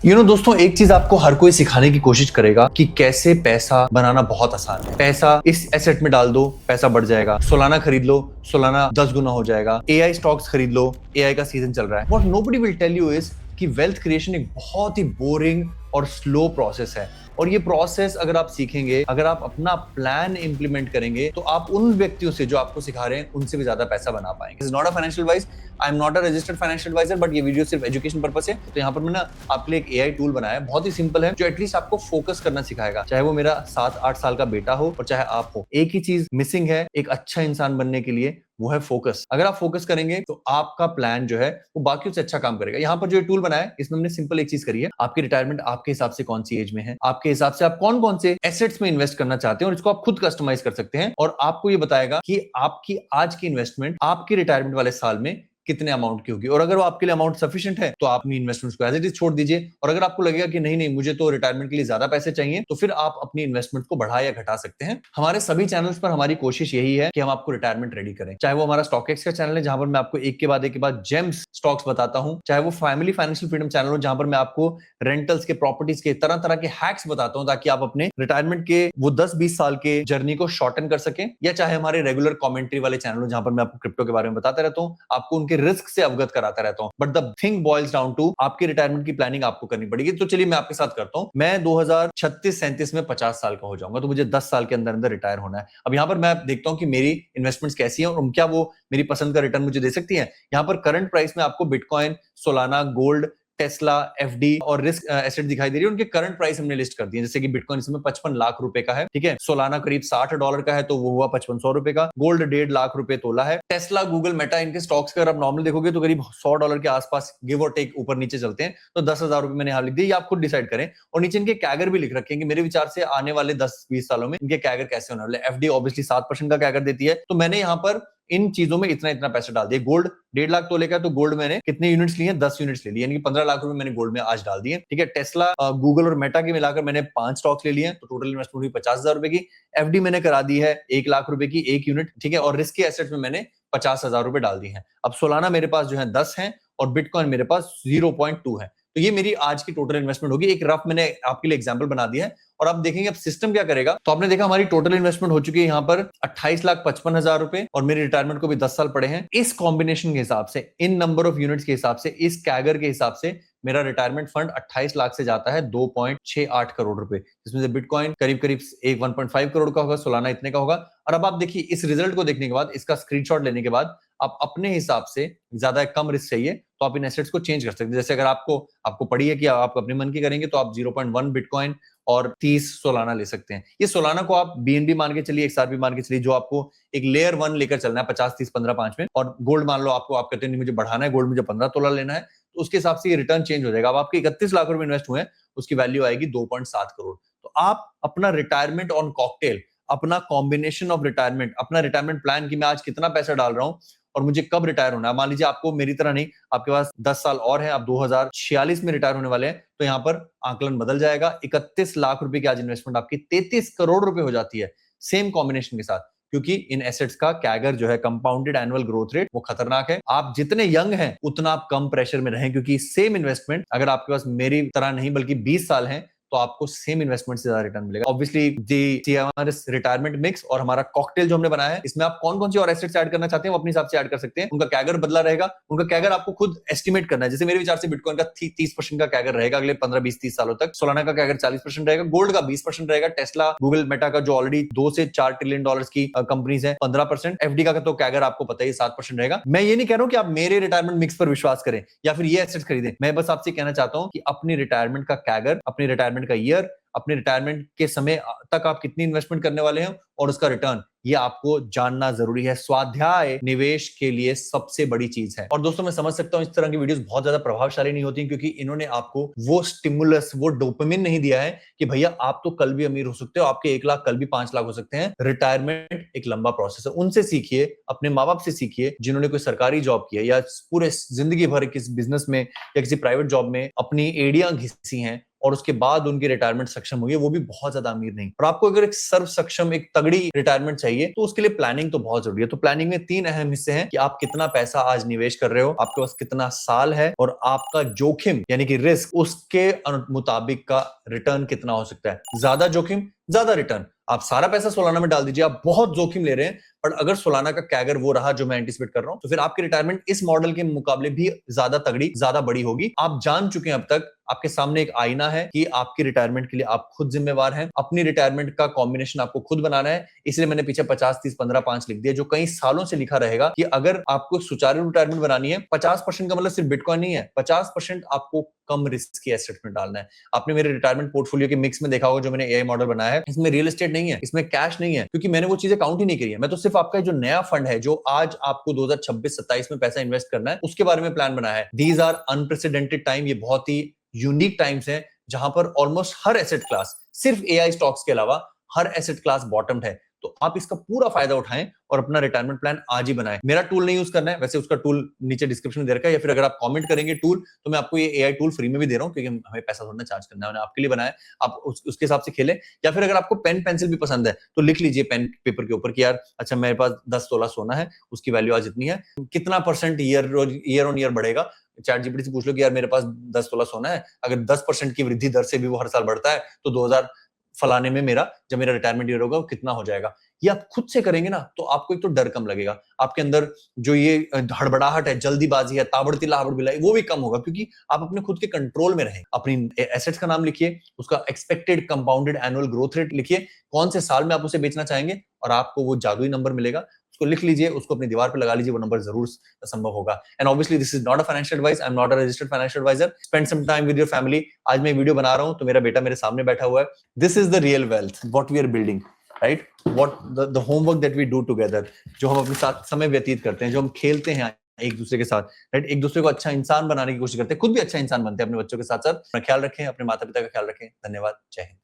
दोस्तों, एक चीज आपको हर कोई सिखाने की कोशिश करेगा कि कैसे पैसा बनाना बहुत आसान है। पैसा इस एसेट में डाल दो, पैसा बढ़ जाएगा। सोलाना खरीद लो, सोलाना 10 गुना हो जाएगा। एआई स्टॉक्स खरीद लो, एआई का सीजन चल रहा है। What nobody will tell you is कि वेल्थ क्रिएशन एक बहुत ही बोरिंग और स्लो प्रोसेस है। और ये प्रोसेस अगर आप सीखेंगे, अगर आप अपना प्लान इंप्लीमेंट करेंगे, तो आप उन व्यक्तियों से जो आपको सिखा रहे हैं उनसे भी ज्यादा पैसा बना पाएंगे। Not a financial advice, I am not a registered financial advisor, but ये वीडियो सिर्फ एजुकेशन पर्पस है। तो यहाँ पर मैंने आपके लिए एक एआई टूल बनाया है, बहुत ही सिंपल है, जो एटलीस्ट आपको फोकस करना सिखाएगा। चाहे वो मेरा 7-8 साल का बेटा हो और चाहे आप हो, एक ही चीज मिसिंग है एक अच्छा इंसान बनने के लिए, वो है फोकस। अगर आप फोकस करेंगे तो आपका प्लान जो है वो बाकियों से अच्छा काम करेगा। यहाँ पर जो टूल बनाया है, इसमें हमने सिंपल एक चीज करी है। आपकी रिटायरमेंट आपके हिसाब से कौन सी एज में है, आपके हिसाब से आप कौन कौन से एसेट्स में इन्वेस्ट करना चाहते हैं, और इसको आप खुद कस्टमाइज कर सकते हैं। और आपको ये बताएगा कि आपकी आज की इन्वेस्टमेंट आपकी रिटायरमेंट वाले साल में कितने अमाउंट की होगी। और अगर वो आपके लिए अमाउंट सफिशिएंट है तो आप अपनी इन्वेस्टमेंट्स को एज इट इज छोड़ दीजिए। और अगर आपको लगेगा कि नहीं नहीं, मुझे तो रिटायरमेंट के लिए ज्यादा पैसे चाहिए, तो फिर आप अपनी इन्वेस्टमेंट को बढ़ा या घटा सकते हैं। हमारे सभी चैनल्स पर हमारी कोशिश यही है कि हम आपको रिटायरमेंट रेडी करें। चाहे वो हमारा स्टॉक एक्स का चैनल है, जहां पर मैं आपको एक के बाद जेम्स स्टॉक्स बताता हूं, चाहे वो फैमिली फाइनेंशियल फ्रीडम चैनल हो, जहां पर मैं आपको रेंटल्स के, प्रॉपर्टीज के, तरह तरह के हैक्स बताता हूं, ताकि आप अपने रिटायरमेंट के वो 10-20 साल के जर्नी को शॉर्टन कर सकें। या चाहे हमारे रेगुलर कमेंट्री वाले चैनल हो, जहां पर मैं आपको क्रिप्टो के बारे में बताता रहता हूं, आपको उनके रिस्क से अवगत कराता रहता हूं। But the thing boils down to, आपकी रिटायरमेंट की प्लानिंग आपको करनी पड़ेगी। तो चलिए मैं आपके साथ करता हूं। मैं 2036-37 में 50 साल का हो जाऊंगा, तो मुझे 10 साल के अंदर अंदर रिटायर होना है। अब यहां पर मैं देखता हूं कि मेरी इन्वेस्टमेंट्स कैसी हैं और क्या वो मेरी पसंद का रिटर्न मुझे दे सकती है। यहां पर करंट प्राइस में आपको bitcoin, Solana, gold, Tesla, FD और रिस्क एसेट दिखाई दे रही है। उनके करंट प्राइस हमने लिस्ट कर दिए, जैसे कि बिटकॉइन इसमें 55 लाख रुपए का है, ठीक है। सोलाना करीब $60 का है, तो वो हुआ 5500 रुपए का। गोल्ड 1.5 लाख रुपए तोला है। टेस्ला, गूगल, मेटा, इनके स्टॉक्स का अगर आप नॉर्मल देखोगे तो करीब $100 के आसपास गिव और टेक ऊपर नीचे चलते हैं। तो 10,000 रुपए मैंने यहां लिख दिए, आप खुद डिसाइड करें। और नीचे इनके कैगर भी लिख रखे हैं कि मेरे विचार से आने वाले 10-20 सालों में इनके कैगर कैसे होने वाले। एफडी ऑब्वियसली 7% का कैगर देती है, तो मैंने यहाँ पर इन चीजों में इतना इतना पैसा डाल दिया। गोल्ड 1.5 लाख तोले का, तो गोल्ड मैंने कितने यूनिट्स लिए हैं, 10 यूनिट्स ले लिए, यानी कि 15 लाख रुपए मैंने गोल्ड में आज डाल दिए, ठीक है। टेस्ला, गूगल और मेटा के मिलाकर मैंने 5 स्टॉक्स ले लिए, तो टोटल इन्वेस्टमेंट हुई 50,000 रुपए की। एफडी मैंने करा दी है 1 लाख रुपए की 1 यूनिट, ठीक है। और रिस्क के एसेट्स में मैंने 50,000 रुपए डाल दिए हैं। अब सोलाना मेरे पास जो है 10 है और बिटकॉइन मेरे पास 0.2 है। तो ये मेरी आज की टोटल इन्वेस्टमेंट होगी। एक रफ मैंने आपके लिए एग्जांपल बना दिया है। और आप देखेंगे अब सिस्टम क्या करेगा। तो आपने देखा हमारी टोटल इन्वेस्टमेंट हो चुकी है यहाँ पर 28,55,000 रुपए, और मेरी रिटायरमेंट को भी 10 साल पड़े हैं। इस कॉम्बिनेशन के हिसाब से, इन नंबर ऑफ यूनिट्स के हिसाब से, इस कैगर के हिसाब से मेरा रिटायरमेंट फंड 28 लाख से जाता है 2.68 करोड़ रुपए, जिसमें से बिटकॉइन करीब करीब 1.5 करोड़ का होगा, सोलाना इतने का होगा। और अब आप देखिए, इस रिजल्ट को देखने के बाद, इसका स्क्रीनशॉट लेने के बाद, आप अपने हिसाब से ज्यादा कम रिस्क चाहिए तो आप इन एसेट्स को चेंज कर सकते हैं। जैसे अगर आपको पड़ी है कि आप अपने मन की करेंगे, तो आप 0.1 बिटकॉइन और 30 सोलाना ले सकते हैं। ये सोलाना को आप बीएनबी मान के चलिए, XRP मान के चलिए, जो आपको एक लेयर 1 लेकर चलना है 50-30-15-5 में। और गोल्ड मान लो आप कहते हैं मुझे बढ़ाना है, गोल्ड मुझे 15 तोला लेना है, तो उसके हिसाब से ये रिटर्न चेंज हो जाएगा। अब आपके 31 लाख रुपए इन्वेस्ट हुए हैं, उसकी वैल्यू आएगी 2.7 करोड़। तो आप अपना रिटायरमेंट ऑन कॉकटेल, अपना कॉम्बिनेशन ऑफ रिटायरमेंट, अपना रिटायरमेंट प्लान कि मैं आज कितना पैसा डाल रहा हूं और मुझे कब रिटायर होना है। मान लीजिए आपको मेरी तरह नहीं, आपके पास 10 साल और है, आप 2046 में रिटायर होने वाले हैं, तो यहाँ पर आंकलन बदल जाएगा। 31 लाख रुपए की आज इन्वेस्टमेंट आपकी 33 करोड़ रुपए हो जाती है, सेम कॉम्बिनेशन के साथ। क्योंकि इन एसेट्स का कैगर जो है, कंपाउंडेड एनुअल ग्रोथ रेट, वो खतरनाक है। आप जितने यंग हैं उतना आप कम प्रेशर में रहें, क्योंकि सेम इन्वेस्टमेंट अगर आपके पास मेरी तरह नहीं बल्कि 20 साल है, तो आपको सेम इन्वेस्टमेंट से ज्यादा रिटर्न मिलेगा। ऑब्वियसली हमारे रिटायरमेंट मिक्स और हमारा कॉकटेल जो हमने बनाया है, इसमें आप कौन कौन सी और एसेट्स ऐड करना चाहते हैं वो अपने हिसाब से ऐड कर सकते हैं। उनका कैगर बदला रहेगा, उनका कैगर आपको खुद एस्टिमेट करना है। जैसे मेरे विचार से बिटकॉइन का 30% का कैगर रहेगा अगले 15-20-30 सालों तक। सोलाना का कैगर 40% रहेगा, गोल्ड का 20% रहेगा, टेस्ला, गूगल, मेटा का जो ऑलरेडी 2 से 4 ट्रिलियन डॉलर्स की कंपनीज है 15%, एफडी का तो कैगर आपको पता ही 7% रहेगा। मैं ये नहीं कह रहा हूं कि आप मेरे रिटायरमेंट मिक्स पर विश्वास करें या फिर ये एसेट्स खरीदें। मैं बस आपसे कहना चाहता हूं कि अपनी रिटायरमेंट का कैगर, अपनी रिटायरमेंट का ईयर, अपने रिटायरमेंट के समय तक आप कितनी इन्वेस्टमेंट करने वाले हैं और उसका रिटर्न, ये आपको जानना जरूरी है। स्वाध्याय निवेश के लिए सबसे बड़ी चीज है। और दोस्तों, मैं समझ सकता हूं इस तरह की वीडियोस बहुत ज्यादा प्रभावशाली नहीं होती, क्योंकि इन्होंने आपको वो स्टिमुलस, वो डोपामिन नहीं दिया है कि भैया आप तो कल भी अमीर हो सकते हो, आपके 1 लाख कल भी 5 लाख हो सकते हैं। रिटायरमेंट एक लंबा प्रोसेस है। उनसे सीखिए, अपने माँ बाप से सीखिए जिन्होंने कोई सरकारी जॉब की है या पूरे जिंदगी भर किसी बिजनेस में या किसी प्राइवेट जॉब में अपनी एड़ियां घिसी हैं, और उसके बाद उनकी रिटायरमेंट सक्षम हुई है, वो भी बहुत ज्यादा अमीर नहीं। और आपको अगर एक सर्व सक्षम, एक तगड़ी रिटायरमेंट चाहिए तो उसके लिए प्लानिंग तो बहुत जरूरी है। तो प्लानिंग में 3 अहम हिस्से हैं कि आप कितना पैसा आज निवेश कर रहे हो, आपके पास कितना साल है, और आपका जोखिम यानी कि रिस्क, उसके मुताबिक का रिटर्न कितना हो सकता है। ज्यादा जोखिम ज्यादा रिटर्न। आप सारा पैसा सोलाना में डाल दीजिए, आप बहुत जोखिम ले रहे हैं, पर अगर सोलाना का कैगर वो रहा जो मैं एंटिसिपेट कर रहा हूं, तो फिर आपकी रिटायरमेंट इस मॉडल के मुकाबले भी ज्यादा तगड़ी, ज्यादा बड़ी होगी। आप जान चुके हैं अब तक, आपके सामने एक आईना है कि आपकी रिटायरमेंट के लिए आप खुद जिम्मेवार हैं। अपनी रिटायरमेंट का कॉम्बिनेशन आपको खुद बनाना है। इसलिए मैंने पीछे 50 30 15 5 लिख दिया, जो कई सालों से लिखा रहेगा कि अगर आपको सुचारू रिटायरमेंट बनानी है, 50% का मतलब सिर्फ बिटकॉइन नहीं है, 50% आपको कम रिस्क की एसेट में डालना है। आपने मेरे रिटायरमेंट पोर्टफोलियो के मिक्स में देखा होगा जो मैंने एआई मॉडल बनाया है, इसमें रियल एस्टेट नहीं है, इसमें कैश नहीं है, क्योंकि मैंने वो चीजें काउंट ही नहीं करी है। मैं तो सिर्फ आपका जो नया फंड है, जो आज आपको 2026-27 में पैसा इन्वेस्ट करना है, उसके बारे में प्लान बनाया है। दीज आर अनप्रेसिडेंटेड टाइम, ये बहुत ही यूनिक टाइम्स हैं जहां पर ऑलमोस्ट हर एसेट क्लास, सिर्फ एआई स्टॉक्स के अलावा हर एसेट क्लास बॉटम्ड है। तो आप इसका पूरा फायदा उठाएं और अपना रिटायरमेंट प्लान आज ही बनाएं। मेरा टूल नहीं यूज करना है, वैसे उसका टूल नीचे डिस्क्रिप्शन में दे रखा है, या फिर अगर आप कमेंट करेंगे टूल, तो मैं आपको ये एआई टूल फ्री में भी दे रहा हूं, क्योंकि हमें पैसा थोड़ा चार्ज करना है, मैंने आपके लिए बनाया है, आप उसके हिसाब से खेलें। या फिर अगर आपको पेन पेंसिल भी पसंद है तो लिख लीजिए पेन पेपर के ऊपर कि यार अच्छा मेरे पास 10 तोला सोना है, उसकी वैल्यू आज इतनी है, कितना % ईयर ऑन ईयर बढ़ेगा। चैट जीपीटी से पूछ लो कि यार मेरे पास 10 तोला सोना है, अगर 10% की वृद्धि दर से भी वो हर साल बढ़ता है, तो 2000 फलाने में मेरा जब मेरा रिटायरमेंट ईयर होगा वो कितना हो जाएगा। ये आप खुद से करेंगे ना, तो आपको एक तो डर कम लगेगा, आपके अंदर जो ये हड़बड़ाहट है, जल्दीबाजी है, ताबड़तिला हड़बड़ाई, वो भी कम होगा, क्योंकि आप अपने खुद के कंट्रोल में रहेंगे। अपनी एसेट्स का नाम लिखिए, उसका expected compounded annual growth rate लिखिए, कौन से साल में आप उसे बेचना चाहेंगे, और आपको वो जादुई नंबर मिलेगा। उसको लिख लीजिए, उसको अपनी दीवार पे लगा लीजिए, वो नंबर जरूर संभव होगा। And obviously this is not a financial advice, I am not a registered financial advisor. Spend some time with your family. आज मैं वीडियो बना रहा हूं तो मेरा बेटा मेरे सामने बैठा हुआ है। This is the real wealth what we are building, right? What the homework that we do together, जो हम अपने साथ समय व्यतीत करते हैं, जो हम खेलते हैं एक दूसरे के साथ, राइट? एक दूसरे को अच्छा इंसान बनाने की कोशिश करते हैं, खुद भी अच्छा इंसान बनते हैं अपने बच्चों के साथ साथ। अपना ख्याल रखें, अपने माता पिता का ख्याल रखें। धन्यवाद। जय हिंद।